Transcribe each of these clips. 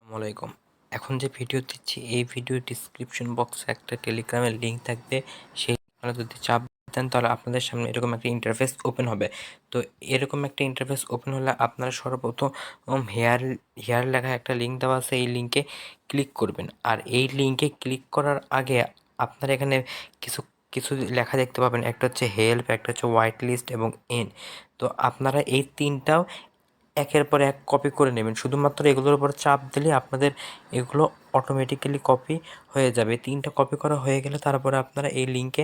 আসসালামাইকুম। এখন যে ভিডিও দিচ্ছি এই ভিডিও ডিসক্রিপশন বক্সে একটা টেলিগ্রামের লিঙ্ক থাকবে। সেই আপনারা যদি চাপ দেন তাহলে আপনাদের সামনে এরকম একটা ইন্টারফেস ওপেন হবে। তো এরকম একটা ইন্টারফেস ওপেন হলে আপনারা সর্বপ্রথম হেয়ার লেখা একটা লিঙ্ক দেওয়া আছে, এই লিঙ্কে ক্লিক করবেন। আর এই লিঙ্কে ক্লিক করার আগে আপনারা এখানে কিছু কিছু লেখা দেখতে পাবেন। একটা হচ্ছে হেল্প, একটা হচ্ছে হোয়াইট লিস্ট এবং এন। তো আপনারা এই তিনটাও একের পর এক কপি করে নেবেন। শুধুমাত্র এগুলোর উপর চাপ দিলে আপনাদের এগুলো অটোমেটিক্যালি কপি হয়ে যাবে। তিনটা কপি করা হয়ে গেলে তারপরে আপনারা এই লিঙ্কে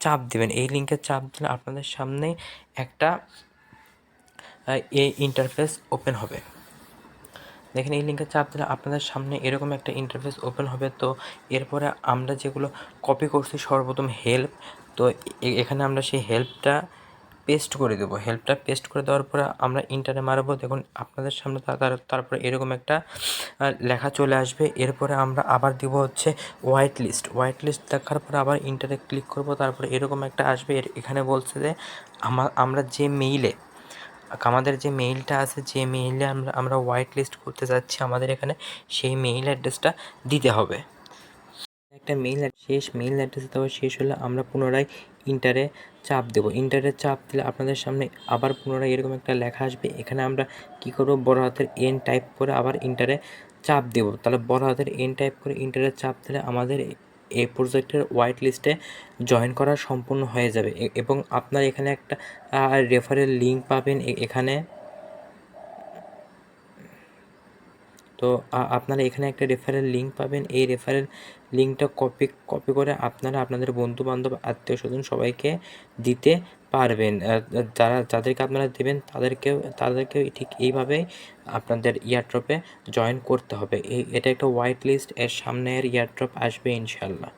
চাপ দেবেন। এই লিঙ্কে চাপ দিলে আপনাদের সামনে একটা এই ইন্টারফেস ওপেন হবে। দেখেন, এই লিঙ্কে চাপ দিলে আপনাদের সামনে এরকম একটা ইন্টারফেস ওপেন হবে। তো এরপরে আমরা যেগুলো কপি করছি সর্বপ্রথম হেল্প, তো এখানে আমরা সেই হেল্পটা পেস্ট করে দেবো। হেল্পটা পেস্ট করে দেওয়ার পরে আমরা ইন্টারে মারবো। দেখুন আপনাদের সামনে তারপরে এরকম একটা লেখা চলে আসবে। এরপরে আমরা আবার দিব হচ্ছে হোয়াইট লিস্ট। হোয়াইট লিস্ট দেখার পরে আবার ইন্টারে ক্লিক করব। তারপরে এরকম একটা আসবে। এখানে বলছে যে আমরা যে মেইলে আমাদের যে মেইলটা আছে, যে মেইলে আমরা হোয়াইট লিস্ট করতে যাচ্ছি, আমাদের এখানে সেই মেইল অ্যাড্রেসটা দিতে হবে। একটা শেষ মেইল অ্যাড্রেস দেওয়া শেষ হলে আমরা পুনরায় ইন্টারে চাপ দেবো। ইন্টারে চাপ দিলে আপনাদের সামনে আবার পুনরায় এরকম একটা লেখা আসবে। এখানে আমরা কী করব, বড় হাতের এন টাইপ করে আবার ইন্টারে চাপ দেবো। তাহলে বড় হাতের এন টাইপ করে ইন্টারে চাপ দিলে আমাদের এই প্রজেক্টের হোয়াইট লিস্টে জয়েন করা সম্পূর্ণ হয়ে যাবে। এবং আপনার এখানে একটা রেফারেল লিঙ্ক পাবেন এখানে। তো আপনারা এখানে একটা রেফারেল লিঙ্ক পাবেন। এই রেফারেল লিঙ্কটা কপি করে আপনারা আপনাদের বন্ধুবান্ধব, আত্মীয়স্বজন সবাইকে দিতে পারবেন। যাদেরকে আপনারা দেবেন তাদেরকেও ঠিক এইভাবেই আপনাদের ইয়ারড্রপে জয়েন করতে হবে। এটা একটা হোয়াইট লিস্ট, এর সামনে এর ইয়ারড্রপ আসবে ইনশাল্লাহ।